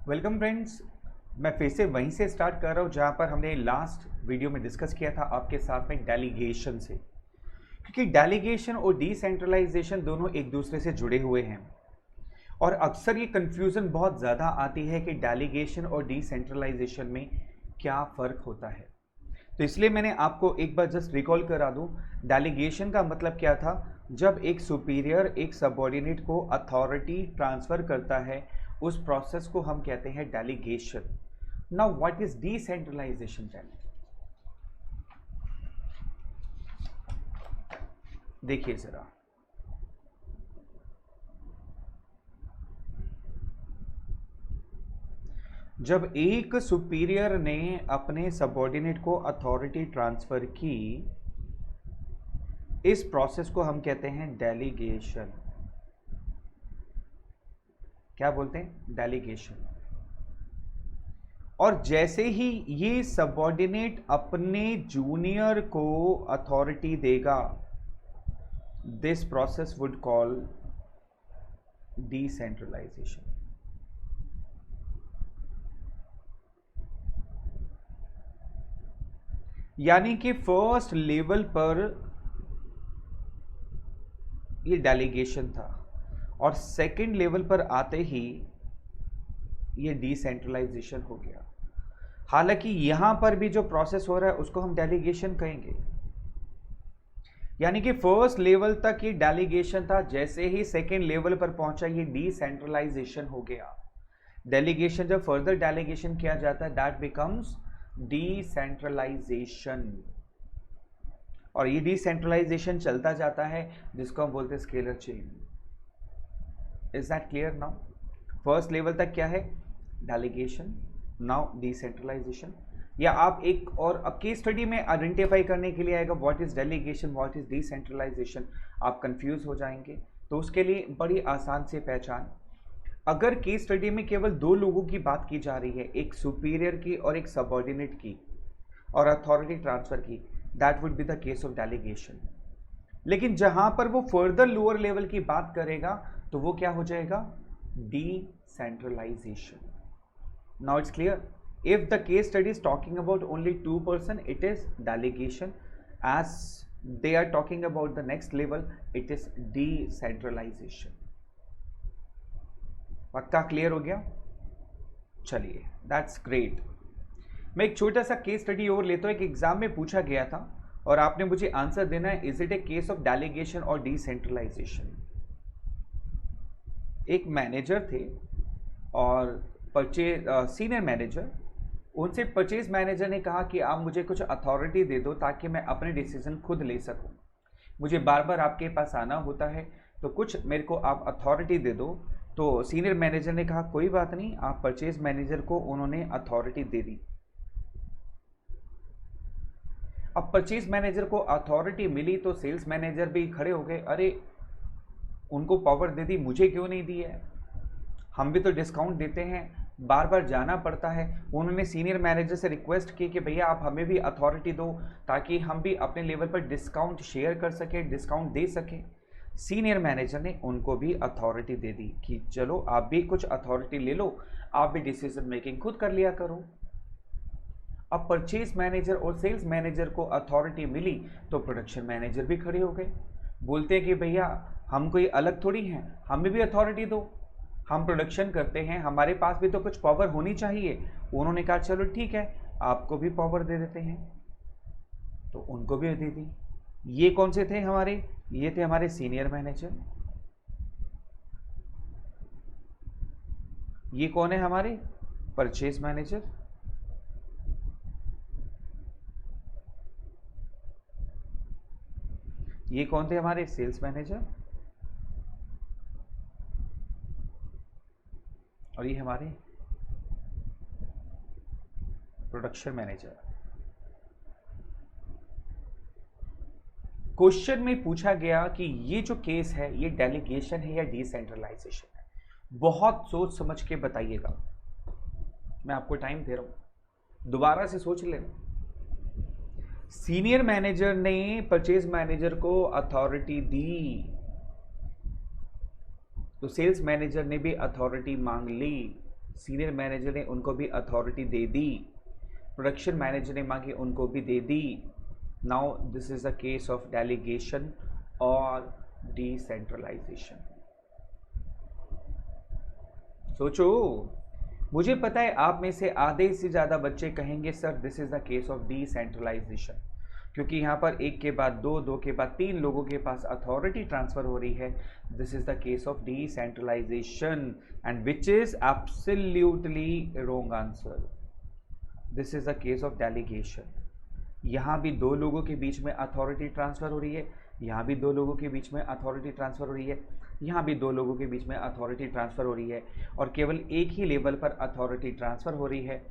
Welcome friends. मैं फिर से वहीं से स्टार्ट कर रहा हूँ जहाँ पर हमने लास्ट वीडियो में डिस्कस किया था आपके साथ में डेलीगेशन से, क्योंकि डेलीगेशन और डिसेंट्रलाइजेशन दोनों एक दूसरे से जुड़े हुए हैं और अक्सर ये कंफ्यूजन बहुत ज़्यादा आती है कि डेलीगेशन और डिसेंट्रलाइजेशन में क्या फ़र्क होता है। तो इसलिए मैंने आपको एक बार जस्ट रिकॉल करा दूँ। डेलीगेशन का मतलब क्या था? जब एक सुपीरियर एक सबऑर्डिनेट को अथॉरिटी ट्रांसफ़र करता है, उस प्रोसेस को हम कहते हैं delegation. Now what is decentralisation? देखिए जरा, जब एक सुपीरियर ने अपने सबऑर्डिनेट को अथॉरिटी ट्रांसफर की, इस प्रोसेस को हम कहते हैं डेलीगेशन। क्या बोलते हैं? डेलीगेशन। और जैसे ही ये सबऑर्डिनेट अपने जूनियर को अथॉरिटी देगा, this process would call decentralisation. यानी कि फर्स्ट लेवल पर ये डेलीगेशन था और सेकंड लेवल पर आते ही ये डिसेंट्रलाइजेशन हो गया। हालांकि यहां पर भी जो प्रोसेस हो रहा है उसको हम डेलीगेशन कहेंगे। यानी कि फर्स्ट लेवल तक ये डेलीगेशन था, जैसे ही सेकंड लेवल पर पहुंचा ये डिसेंट्रलाइजेशन हो गया। डेलीगेशन जब फर्दर डेलीगेशन किया जाता है, दैट बिकम्स डिसेंट्रलाइजेशन। और ये डिसेंट्रलाइजेशन चलता जाता है, जिसको हम बोलते हैं scalar chain. Is that clear now? First level तक क्या है? Delegation, now decentralisation. या आप एक और केस स्टडी में आइडेंटिफाई करने के लिए आएगा what is delegation, what is decentralisation, आप कंफ्यूज हो जाएंगे। तो उसके लिए बड़ी आसान से पहचान, अगर केस स्टडी में केवल दो लोगों की बात की जा रही है, एक सुपीरियर की और एक सबऑर्डिनेट की, और अथॉरिटी ट्रांसफर की, that would be the case of delegation. लेकिन जहां पर वो फर्दर लोअर लेवल की बात करेगा तो वो क्या हो जाएगा? Decentralisation. Now it's clear. if the case study is talking about only two person, it is delegation. As they are talking about the next level, it is decentralization. पक्का clear हो गया? चलिए, दैट्स ग्रेट। मैं एक छोटा सा case study और लेता हूं। एक एग्जाम में पूछा गया था और आपने मुझे आंसर देना है, is it A case of delegation और डिसेंट्रलाइजेशन। एक मैनेजर थे और सीनियर मैनेजर, उनसे परचेज मैनेजर ने कहा कि आप मुझे कुछ अथॉरिटी दे दो ताकि मैं अपने डिसीजन खुद ले सकूं। मुझे बार बार आपके पास आना होता है, तो कुछ मेरे को आप अथॉरिटी दे दो। तो सीनियर मैनेजर ने कहा कोई बात नहीं। आप परचेज मैनेजर को उन्होंने अथॉरिटी दे दी। अब परचेज मैनेजर को अथॉरिटी मिली तो सेल्स मैनेजर भी खड़े हो गए, अरे उनको पावर दे दी, मुझे क्यों नहीं दी है? हम भी तो डिस्काउंट देते हैं, बार बार जाना पड़ता है। उन्होंने सीनियर मैनेजर से रिक्वेस्ट की कि भैया आप हमें भी अथॉरिटी दो ताकि हम भी अपने लेवल पर डिस्काउंट शेयर कर सकें, डिस्काउंट दे सकें। सीनियर मैनेजर ने उनको भी अथॉरिटी दे दी कि चलो आप भी कुछ अथॉरिटी ले लो, आप भी डिसीजन मेकिंग खुद कर लिया करो। अब परचेज मैनेजर और सेल्स मैनेजर को अथॉरिटी मिली तो प्रोडक्शन मैनेजर भी खड़े हो गए, बोलते हैं कि भैया हम कोई अलग थोड़ी हैं, हमें भी अथॉरिटी दो, हम प्रोडक्शन करते हैं, हमारे पास भी तो कुछ पावर होनी चाहिए। उन्होंने कहा चलो ठीक है, आपको भी पावर दे देते हैं, तो उनको भी दे दी। ये कौन से थे हमारे? ये थे हमारे सीनियर मैनेजर। ये कौन है हमारे? Purchase manager. ये कौन थे हमारे? Sales manager. और ये हमारे प्रोडक्शन मैनेजर। क्वेश्चन में पूछा गया कि ये जो केस है ये डेलीगेशन है या डिसेंट्रलाइजेशन है? बहुत सोच समझ के बताइएगा, मैं आपको टाइम दे रहा हूं, दोबारा से सोच लेना। सीनियर मैनेजर ने परचेज मैनेजर को अथॉरिटी दी, तो सेल्स मैनेजर ने भी अथॉरिटी मांग ली। सीनियर मैनेजर ने उनको भी अथॉरिटी दे दी, प्रोडक्शन मैनेजर ने मांगी, उनको भी दे दी। Now this is a case of delegation और डिसेंट्रलाइजेशन। सोचो, मुझे पता है आप में से आधे से ज़्यादा बच्चे कहेंगे sir this is the case of decentralisation, क्योंकि यहाँ पर एक के बाद दो, दो के बाद तीन लोगों के पास अथॉरिटी ट्रांसफर हो रही है। This is the case of decentralisation and which is absolutely wrong answer. This is the case of delegation. यहाँ भी दो लोगों के बीच में अथॉरिटी ट्रांसफ़र हो रही है, यहाँ भी दो लोगों के बीच में अथॉरिटी ट्रांसफ़र हो रही है, यहाँ भी दो लोगों के बीच में अथॉरिटी ट्रांसफ़र हो रही है, और केवल एक ही लेवल पर अथॉरिटी ट्रांसफ़र हो रही है,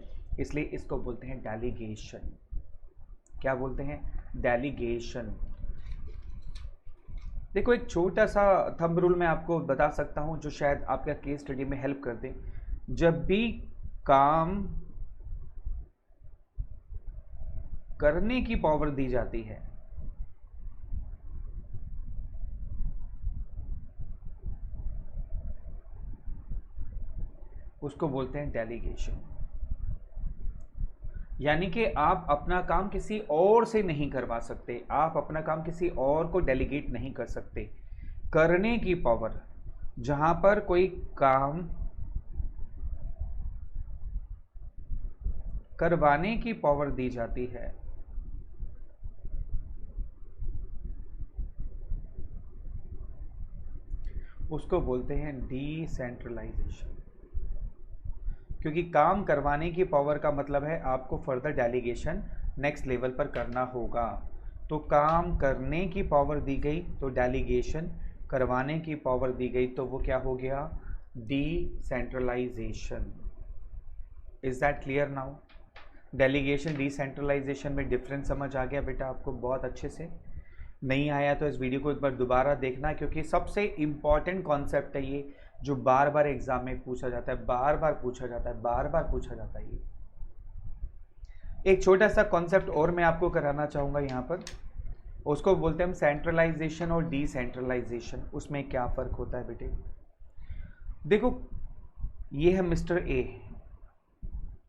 इसलिए इसको बोलते हैं डेलीगेशन। क्या बोलते हैं? डेलीगेशन। देखो, एक छोटा सा थंब रूल मैं आपको बता सकता हूँ जो शायद आपका केस स्टडी में हेल्प कर दे। जब भी काम करने की पावर दी जाती है, उसको बोलते हैं डेलीगेशन। यानी कि आप अपना काम किसी और से नहीं करवा सकते, आप अपना काम किसी और को डेलीगेट नहीं कर सकते। करने की पावर, जहां पर कोई काम करवाने की पावर दी जाती है, उसको बोलते हैं डिसेंट्रलाइजेशन। क्योंकि काम करवाने की पावर का मतलब है आपको फर्दर डेलीगेशन नेक्स्ट लेवल पर करना होगा। तो काम करने की पावर दी गई तो डेलीगेशन, करवाने की पावर दी गई तो वो क्या हो गया? Decentralisation. Is that clear now? Delegation decentralisation में डिफरेंस समझ आ गया बेटा आपको बहुत अच्छे से? नहीं आया तो इस वीडियो को एक बार दोबारा देखना, क्योंकि सबसे इंपॉर्टेंट कॉन्सेप्ट है ये, जो बार बार एग्जाम में पूछा जाता है, बार बार पूछा जाता है, बार बार पूछा जाता है। ये एक छोटा सा कॉन्सेप्ट और मैं आपको कराना चाहूँगा यहाँ पर, उसको बोलते हैं हम सेंट्रलाइजेशन और डिसेंट्रलाइजेशन। उसमें क्या फ़र्क होता है बेटे? देखो, ये है मिस्टर ए,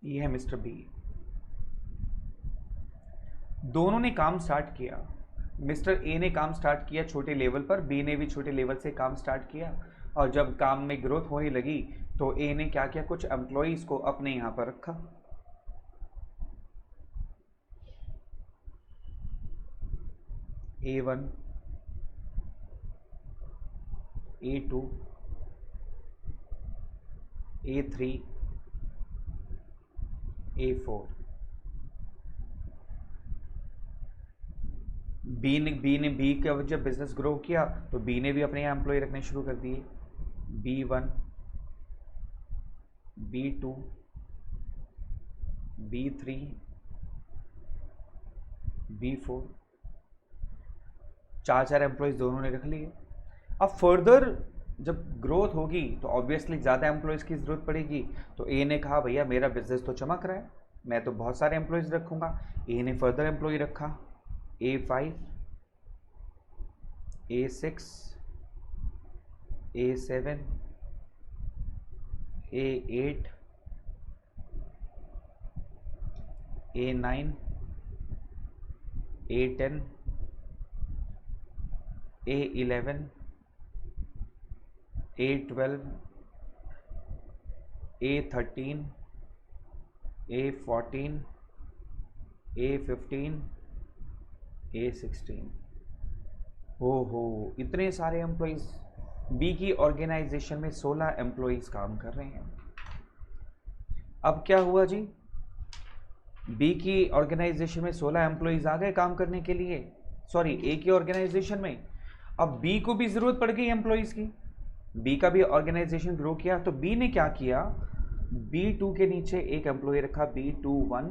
ये है मिस्टर बी, दोनों ने काम स्टार्ट किया। मिस्टर ए ने काम स्टार्ट किया छोटे लेवल पर, बी ने भी छोटे लेवल से काम स्टार्ट किया, और जब काम में ग्रोथ होने लगी तो ए ने क्या किया? कुछ एम्प्लॉइज को अपने यहां पर रखा। A1, A2, A3, A4। B का जब बिजनेस ग्रो किया तो बी ने भी अपने यहाँ एम्प्लॉय रखने शुरू कर दिए। B1, B2, B3, B4, चार एम्प्लॉयज़ दोनों ने रख लिए। अब फर्दर जब ग्रोथ होगी तो ऑब्वियसली ज़्यादा एम्प्लॉयज़ की ज़रूरत पड़ेगी, तो ए ने कहा भैया मेरा बिजनेस तो चमक रहा है, मैं तो बहुत सारे एम्प्लॉयज़ रखूँगा। ए ने फर्दर एम्प्लॉय रखा, A5, A6, A7, A8, A9, A10, A11, A12, A13, A14, A15, A16। ओहो, इतने सारे एम्प्लॉयज़! बी की ऑर्गेनाइजेशन में 16 एम्प्लॉयज़ काम कर रहे हैं। अब क्या हुआ जी? बी की ऑर्गेनाइजेशन में 16 एम्प्लॉयज़ आ गए काम करने के लिए, सॉरी ए की ऑर्गेनाइजेशन में। अब बी को भी ज़रूरत पड़ गई एम्प्लॉयज़ की, बी का भी ऑर्गेनाइजेशन ग्रो किया, तो बी ने क्या किया? B2 के नीचे एक एम्प्लॉय रखा, B21,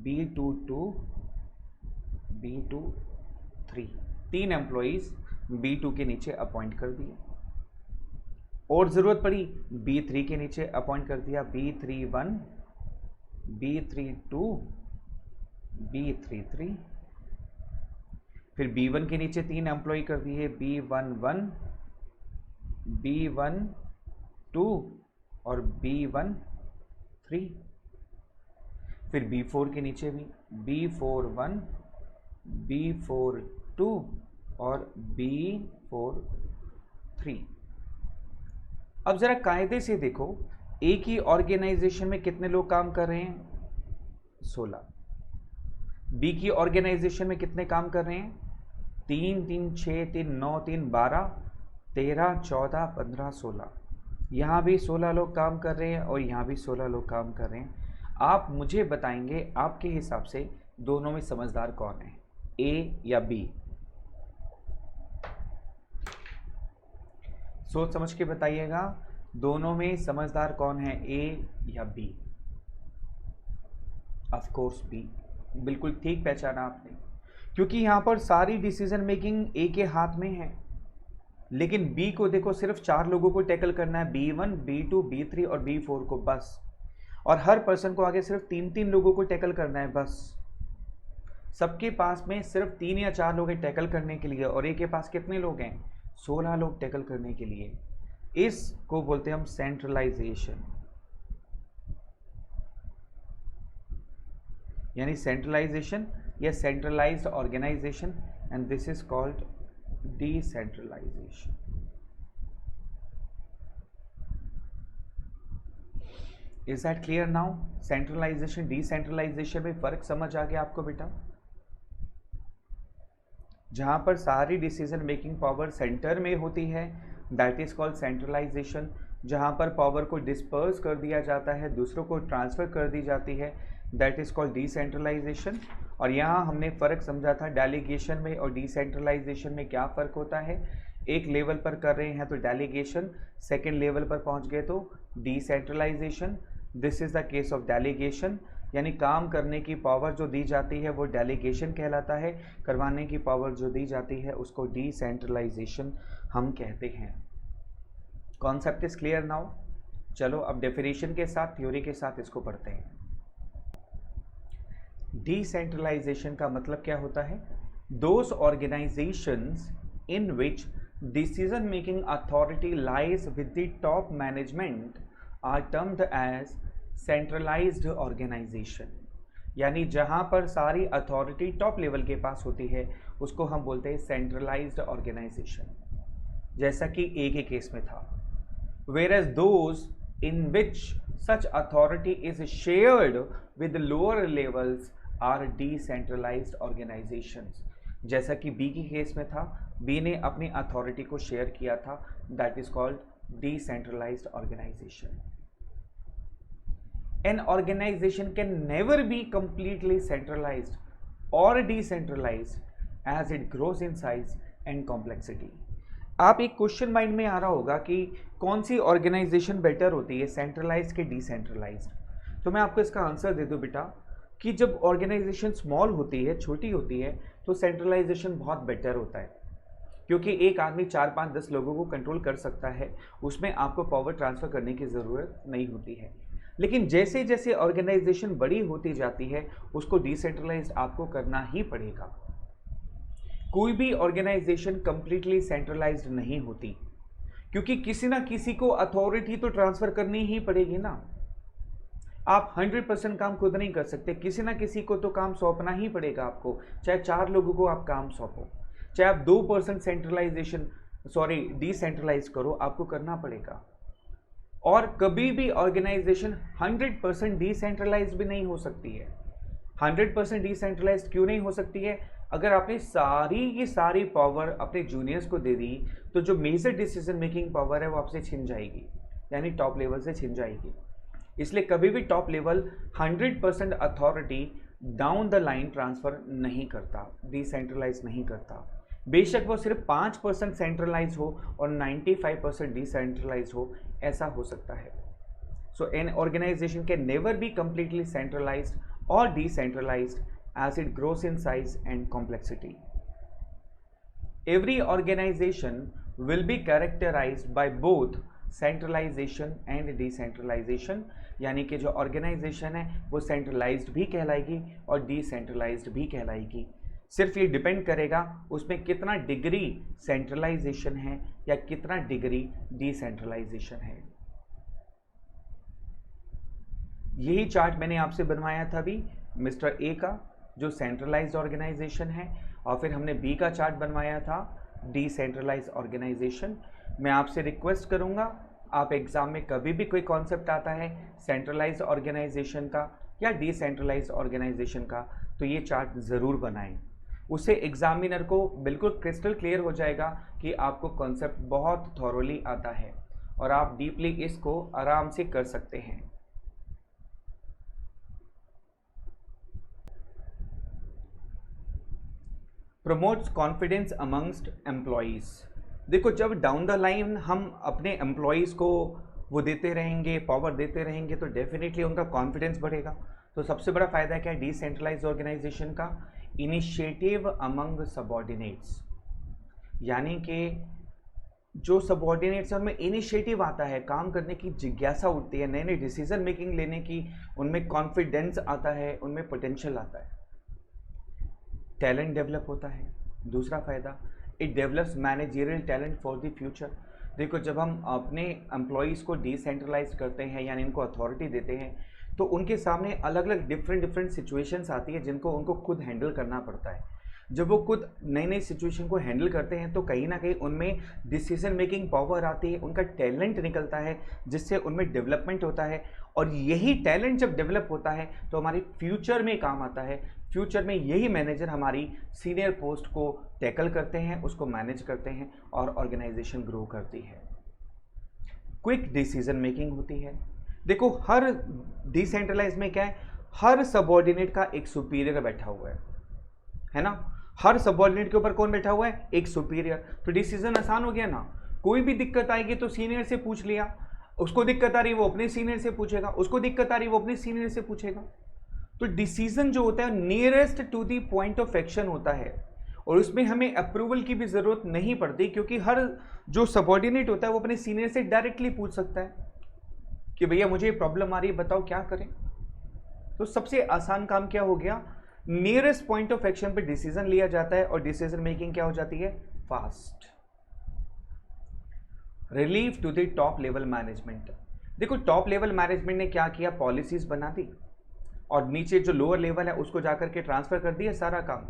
B22, B23, 3 employees B2 के नीचे अपॉइंट कर दिए। और ज़रूरत पड़ी, B3 के नीचे अपॉइंट कर दिया, B31, B32, B33। फिर B1 के नीचे 3 एम्प्लॉय कर दिए, B11, B12 और B1 3, फिर B4 के नीचे भी B4 1, B4 2 और B4 3। अब जरा कायदे से देखो, एक ही ऑर्गेनाइजेशन में कितने लोग काम कर रहे हैं? 16। बी की ऑर्गेनाइजेशन में कितने काम कर रहे हैं? 3 3 6 3 9 3 12 13 14 15 16। यहाँ भी 16 लोग काम कर रहे हैं और यहाँ भी 16 लोग काम कर रहे हैं। आप मुझे बताएंगे आपके हिसाब से दोनों में समझदार कौन है, ए या बी? सोच समझ के बताइएगा, दोनों में समझदार कौन है, ए या बी? Of course B. बिल्कुल ठीक पहचाना आपने, क्योंकि यहां पर सारी डिसीजन मेकिंग ए के हाथ में है। लेकिन बी को देखो, सिर्फ 4 लोगों को टैकल करना है, B1 B2 B3 और B4 को बस। और हर पर्सन को आगे सिर्फ 3 लोगों को टैकल करना है बस। सबके पास में सिर्फ 3 या 4 लोग हैं टैकल करने के लिए, और ए के पास कितने लोग हैं? 16 लोग टैकल करने के लिए। इसको बोलते हैं हम सेंट्रलाइजेशन, यानी सेंट्रलाइजेशन या centralised organisation, and this is called decentralisation. Is that clear now? Centralisation decentralisation में फर्क समझ आ गया आपको बेटा? जहां पर सारी डिसीजन मेकिंग पावर सेंटर में होती है, दैट इज कॉल्ड सेंट्रलाइजेशन। जहां पर पावर को डिस्पर्स कर दिया जाता है, दूसरों को ट्रांसफर कर दी जाती है, दैट इज कॉल्ड डिसेंट्रलाइजेशन। और यहाँ हमने फ़र्क समझा था डेलीगेशन में और डिसेंट्रलाइजेशन में क्या फ़र्क होता है। एक लेवल पर कर रहे हैं तो डेलीगेशन, सेकेंड लेवल पर पहुँच गए तो decentralisation. This is the case of delegation, यानी काम करने की पावर जो दी जाती है वो डेलीगेशन कहलाता है, करवाने की पावर जो दी जाती है उसको डिसेंट्रलाइजेशन हम कहते हैं। Concept is clear now? चलो अब डेफिनेशन के साथ, थ्योरी के साथ इसको पढ़ते हैं। डिसेंट्रलाइजेशन का मतलब क्या होता है? Those organisations in which decision making authority lies with the top management are termed as centralised organisation. यानी जहां पर सारी अथॉरिटी टॉप लेवल के पास होती है उसको हम बोलते हैं सेंट्रलाइज्ड ऑर्गेनाइजेशन, जैसा कि ए के केस में था। whereas those in which such authority is shared with lower levels are decentralized organizations। जैसा कि बी की केस में था, बी ने अपनी अथॉरिटी को शेयर किया था, that is called decentralised organisation. An organization can never be completely centralized or decentralized as it grows in size and complexity। आप एक क्वेश्चन माइंड में आ रहा होगा कि कौन सी ऑर्गेनाइजेशन बेटर होती है, सेंट्रलाइज्ड के डिसेंट्रलाइज्ड? तो मैं आपको इसका आंसर दे दूं बेटा कि जब ऑर्गेनाइजेशन स्मॉल होती है, छोटी होती है, तो सेंट्रलाइजेशन बहुत बेटर होता है, क्योंकि एक आदमी 4 5 10 लोगों को कंट्रोल कर सकता है, उसमें आपको पावर ट्रांसफर करने की ज़रूरत नहीं होती है। लेकिन जैसे जैसे ऑर्गेनाइजेशन बड़ी होती जाती है उसको डिसेंट्रलाइज्ड आपको करना ही पड़ेगा। कोई भी ऑर्गेनाइजेशन कंप्लीटली सेंट्रलाइज्ड नहीं होती, क्योंकि किसी ना किसी को अथॉरिटी तो ट्रांसफर करनी ही पड़ेगी ना। आप 100% काम खुद नहीं कर सकते, किसी ना किसी को तो काम सौंपना ही पड़ेगा आपको। चाहे 4 लोगों को आप काम सौंपो, चाहे आप 2% डिसेंट्रलाइज करो, आपको करना पड़ेगा। और कभी भी ऑर्गेनाइजेशन 100% डिसेंट्रलाइज भी नहीं हो सकती है। 100% डिसेंट्रलाइज क्यों नहीं हो सकती है? अगर आपने सारी की सारी पावर अपने जूनियर्स को दे दी तो जो मेजर डिसीजन मेकिंग पावर है वो आपसे छिन जाएगी, यानी टॉप लेवल से छिन जाएगी। इसलिए कभी भी top level 100% authority down the line transfer नहीं करता, डिसेंट्रलाइज नहीं करता। बेशक वो सिर्फ 5% सेंट्रलाइज हो और 95% डिसेंट्रलाइज हो, ऐसा हो सकता है। So an organisation can never be completely centralised और decentralised as it grows in size and complexity. Every organization will be characterized by both centralization and decentralization, यानी कि जो ऑर्गेनाइजेशन है वो सेंट्रलाइज्ड भी कहलाएगी और डिसेंट्रलाइज्ड भी कहलाएगी। सिर्फ ये डिपेंड करेगा उसमें कितना डिग्री सेंट्रलाइजेशन है या कितना डिग्री डिसेंट्रलाइजेशन है। यही चार्ट मैंने आपसे बनवाया था अभी मिस्टर ए का, जो सेंट्रलाइज्ड ऑर्गेनाइजेशन है, और फिर हमने बी का चार्ट बनवाया था डिसेंट्रलाइज्ड ऑर्गेनाइजेशन। मैं आपसे रिक्वेस्ट करूंगा, आप एग्जाम में कभी भी कोई कॉन्सेप्ट आता है सेंट्रलाइज्ड ऑर्गेनाइजेशन का या डिसेंट्रलाइज्ड ऑर्गेनाइजेशन का, तो ये चार्ट ज़रूर बनाएं। उससे एग्जामिनर को बिल्कुल क्रिस्टल क्लियर हो जाएगा कि आपको कॉन्सेप्ट बहुत थॉरोली आता है और आप डीपली इसको आराम से कर सकते हैं। Promotes confidence amongst employees. देखो, जब डाउन द लाइन हम अपने एम्प्लॉयज़ को वो देते रहेंगे, पावर देते रहेंगे, तो डेफिनेटली उनका कॉन्फिडेंस बढ़ेगा। तो सबसे बड़ा फ़ायदा क्या है डिसेंट्रलाइज्ड ऑर्गेनाइजेशन का? इनिशिएटिव अमंग सबऑर्डिनेट्स, यानी कि जो सबऑर्डिनेट्स हैं उनमें इनिशिएटिव आता है, काम करने की जिज्ञासा उठती है, नए नए डिसीजन मेकिंग लेने की उनमें कॉन्फिडेंस आता है, उनमें पोटेंशियल आता है, टैलेंट डेवलप होता है। दूसरा फ़ायदा, it develops managerial talent for the future. देखो, जब हम अपने एम्प्लॉयज़ को डिसेंट्रलाइज करते हैं यानी इनको अथॉरिटी देते हैं, तो उनके सामने अलग अलग डिफरेंट सिचुएशंस आती है जिनको उनको खुद हैंडल करना पड़ता है। जब वो खुद नई नई सिचुएशन को हैंडल करते हैं तो कहीं ना कहीं उनमें डिसीजन मेकिंग पावर आती है, उनका टैलेंट निकलता है, जिससे उनमें डेवलपमेंट होता है। और यही टैलेंट जब डेवलप होता है तो हमारी फ्यूचर में काम आता है। फ्यूचर में यही मैनेजर हमारी सीनियर पोस्ट को टैकल करते हैं, उसको मैनेज करते हैं और ऑर्गेनाइजेशन ग्रो करती है। क्विक डिसीजन मेकिंग होती है। देखो, हर डिसेंट्रलाइज में क्या है, हर सबऑर्डिनेट का एक सुपीरियर बैठा हुआ है ना? हर सबऑर्डिनेट के ऊपर कौन बैठा हुआ है? एक सुपीरियर। तो डिसीजन आसान हो गया ना। कोई भी दिक्कत आएगी तो सीनियर से पूछ लिया, उसको दिक्कत आ रही वो अपने सीनियर से पूछेगा, उसको दिक्कत आ रही वो अपने सीनियर से पूछेगा। तो डिसीजन जो होता है nearest to the point of action होता है और उसमें हमें अप्रूवल की भी जरूरत नहीं पड़ती, क्योंकि हर जो सबऑर्डिनेट होता है वो अपने सीनियर से डायरेक्टली पूछ सकता है कि भैया मुझे प्रॉब्लम आ रही है, बताओ क्या करें। तो सबसे आसान काम क्या हो गया, नियरेस्ट पॉइंट ऑफ एक्शन पे डिसीजन लिया जाता है और डिसीजन मेकिंग क्या हो जाती है, fast. Relief to the top level management. देखो, टॉप लेवल मैनेजमेंट ने क्या किया, पॉलिसीज बना दी और नीचे जो लोअर लेवल है उसको जाकर के ट्रांसफर कर दिया सारा काम।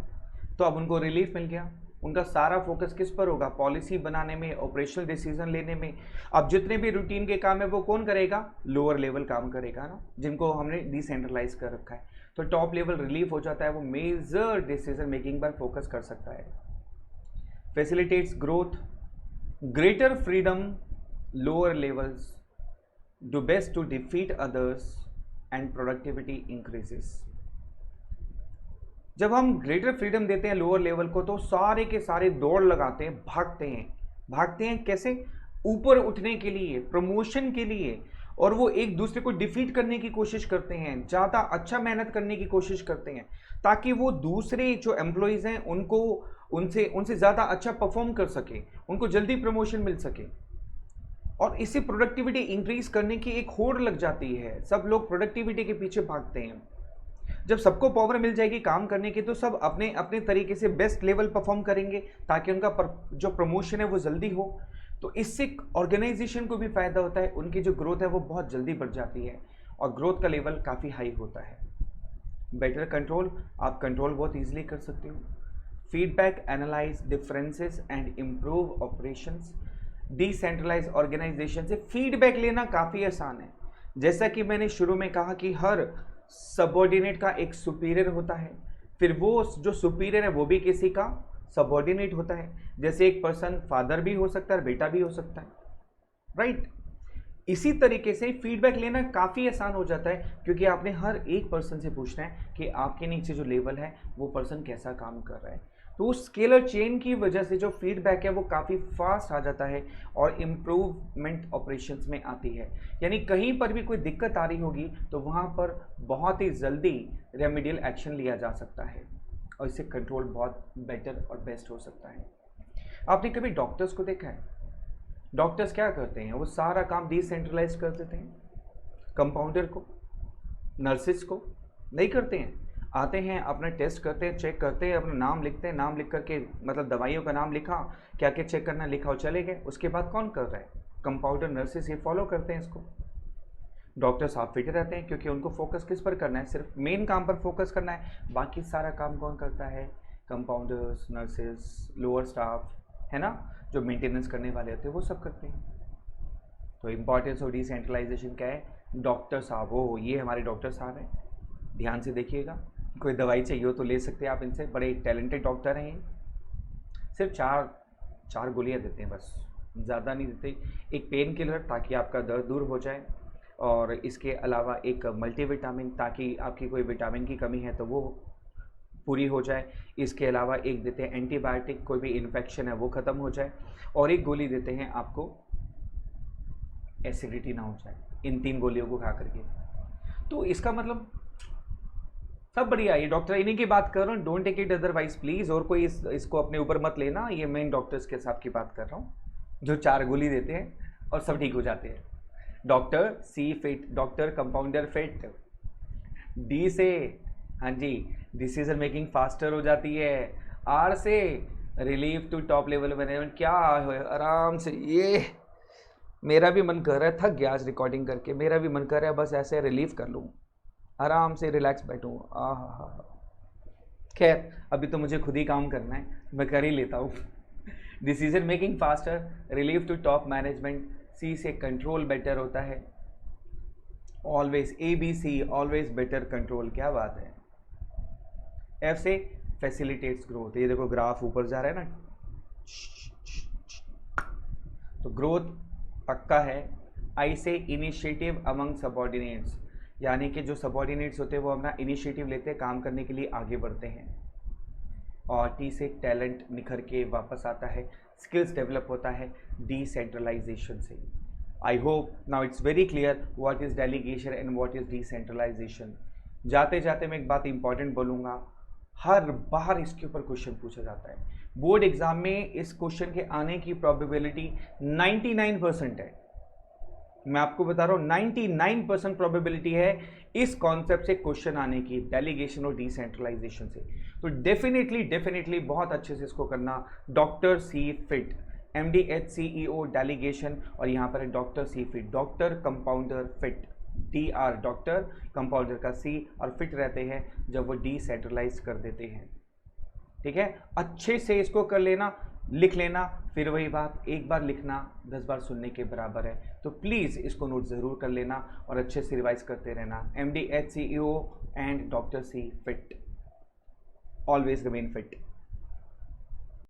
तो अब उनको रिलीफ मिल गया, उनका सारा फोकस किस पर होगा, पॉलिसी बनाने में, ऑपरेशनल डिसीजन लेने में। अब जितने भी रूटीन के काम है वो कौन करेगा, लोअर लेवल काम करेगा ना, जिनको हमने डिसेंट्रलाइज कर रखा है। तो टॉप लेवल रिलीफ हो जाता है, वो मेजर डिसीजन मेकिंग पर फोकस कर सकता है। Facilitates growth, greater freedom, lower levels do best to defeat others and productivity increases. जब हम ग्रेटर फ्रीडम देते हैं लोअर लेवल को तो सारे के सारे दौड़ लगाते हैं, भागते हैं कैसे, ऊपर उठने के लिए, प्रमोशन के लिए, और वो एक दूसरे को डिफीट करने की कोशिश करते हैं, ज़्यादा अच्छा मेहनत करने की कोशिश करते हैं ताकि वो दूसरे जो एम्प्लॉयज़ हैं उनको उनसे ज़्यादा अच्छा परफॉर्म कर सके, उनको जल्दी प्रमोशन मिल सके। और इससे प्रोडक्टिविटी इंक्रीज करने की एक होड़ लग जाती है, सब लोग प्रोडक्टिविटी के पीछे भागते हैं। जब सबको पावर मिल जाएगी काम करने की तो सब अपने अपने तरीके से बेस्ट लेवल परफॉर्म करेंगे ताकि उनका जो प्रमोशन है वो जल्दी हो। तो इससे ऑर्गेनाइजेशन को भी फायदा होता है, उनकी जो ग्रोथ है वो बहुत जल्दी बढ़ जाती है और ग्रोथ का लेवल काफ़ी हाई होता है। बेटर कंट्रोल, आप कंट्रोल बहुत ईजिली कर सकते हो। Feedback, analyse differences and improve operations. Decentralise organisation से फीडबैक लेना काफ़ी आसान है। जैसा कि मैंने शुरू में कहा कि हर सबऑर्डिनेट का एक सुपीरियर होता है, फिर वो जो सुपीरियर है वो भी किसी का सबऑर्डिनेट होता है। जैसे एक पर्सन फादर भी हो सकता है, बेटा भी हो सकता है, राइट। इसी तरीके से फीडबैक लेना काफ़ी आसान हो जाता है क्योंकि आपने हर एक पर्सन से पूछना है कि आपके नीचे जो लेवल है वो पर्सन कैसा काम कर रहा है। तो उस स्केलर चेन की वजह से जो फीडबैक है वो काफ़ी फास्ट आ जाता है और इम्प्रूवमेंट ऑपरेशंस में आती है। यानी कहीं पर भी कोई दिक्कत आ रही होगी तो वहाँ पर बहुत ही जल्दी रेमेडियल एक्शन लिया जा सकता है और इससे कंट्रोल बहुत बेटर और बेस्ट हो सकता है। आपने कभी डॉक्टर्स को देखा है? डॉक्टर्स क्या करते हैं, वो सारा काम डिसेंट्रलाइज कर देते हैं। कंपाउंडर को, नर्सिस को नहीं करते हैं, आते हैं अपना टेस्ट करते हैं, चेक करते हैं, अपना नाम लिखते हैं, नाम लिख करके मतलब दवाइयों का नाम लिखा, क्या क्या चेक करना लिखा और चले गए। उसके बाद कौन कर रहा है, कंपाउंडर, नर्सिस, ये फॉलो करते हैं इसको। डॉक्टर साहब फिट रहते हैं क्योंकि उनको फोकस किस पर करना है, सिर्फ मेन काम पर फोकस करना है। बाकी सारा काम कौन करता है, कंपाउंडर्स, नर्सेस, लोअर स्टाफ, है ना, जो मेंटेनेंस करने वाले होते हैं वो सब करते हैं। तो इम्पॉर्टेंस ऑफ डिसेंट्रलाइजेशन क्या है, डॉक्टर साहब, वो ये हमारे डॉक्टर साहब हैं, ध्यान से देखिएगा। कोई दवाई चाहिए हो तो ले सकते हैं आप इनसे, बड़े टैलेंटेड डॉक्टर हैं। सिर्फ चार गोलियां देते हैं बस, ज़्यादा नहीं देते। एक पेन किलर ताकि आपका दर्द दूर हो जाए, और इसके अलावा एक मल्टीविटामिन ताकि आपकी कोई विटामिन की कमी है तो वो पूरी हो जाए। इसके अलावा एक देते हैं एंटीबायोटिक, कोई भी इन्फेक्शन है वो ख़त्म हो जाए, और एक गोली देते हैं आपको एसिडिटी ना हो जाए, इन 3 गोलियों को खा करके। तो इसका मतलब सब बढ़िया। ये डॉक्टर इन्हीं की बात कर रहा हूँ, don't take it otherwise please. और कोई इसको अपने ऊपर मत लेना, ये मेन डॉक्टर्स के साथ की बात कर रहा हूँ जो 4 गोली देते हैं और सब ठीक हो जाते हैं। Doctor C fit, doctor compounder fit. D से, हाँ जी, डिसीजन मेकिंग फास्टर हो जाती है। आर से relief to top level management. क्या है, आराम से, ये मेरा भी मन कर रहा है, थक गया आज रिकॉर्डिंग करके, मेरा भी मन कर रहा है बस ऐसे रिलीफ कर लूँ, आराम से रिलैक्स बैठूँ। आहा, खैर अभी तो मुझे खुद ही काम करना है, मैं कर ही लेता हूँ। Decision making faster, relief to top management. C से कंट्रोल बेटर होता है, always, ABC, always better control, क्या बात है। एफ से फैसिलिटेट्स ग्रोथ, ये देखो ग्राफ ऊपर जा रहा है ना, तो ग्रोथ पक्का है। आई से इनिशिएटिव अमंग सबॉर्डिनेट्स, यानी कि जो सबॉर्डिनेट्स होते हैं वो अपना इनिशिएटिव लेते हैं, काम करने के लिए आगे बढ़ते हैं। और टी से टैलेंट निखर के वापस आता है, स्किल्स डेवलप होता है डिसेंट्रलाइजेशन से। I hope now it's very clear what is delegation and what is decentralisation. जाते जाते मैं एक बात इंपॉर्टेंट बोलूँगा, हर बार इसके ऊपर क्वेश्चन पूछा जाता है बोर्ड एग्जाम में, इस क्वेश्चन के आने की प्रोबेबिलिटी 99% है। मैं आपको बता रहा हूँ 99% प्रोबेबिलिटी है इस कॉन्सेप्ट से क्वेश्चन आने की, डेलीगेशन और डिसेंट्रलाइजेशन से। तो डेफिनेटली बहुत अच्छे से इसको करना। Doctor C fit, MD CEO delegation, और यहाँ पर है doctor C fit, doctor compounder fit. DR doctor, compounder का C, और फिट रहते हैं जब वो डिसेंट्रलाइज कर देते हैं। ठीक है, अच्छे से इसको कर लेना, लिख लेना। फिर वही बात, एक बार लिखना 10 बार सुनने के बराबर है, तो प्लीज़ इसको नोट ज़रूर कर लेना और अच्छे से रिवाइज करते रहना। MD CEO and doctor C fit, always remain fit.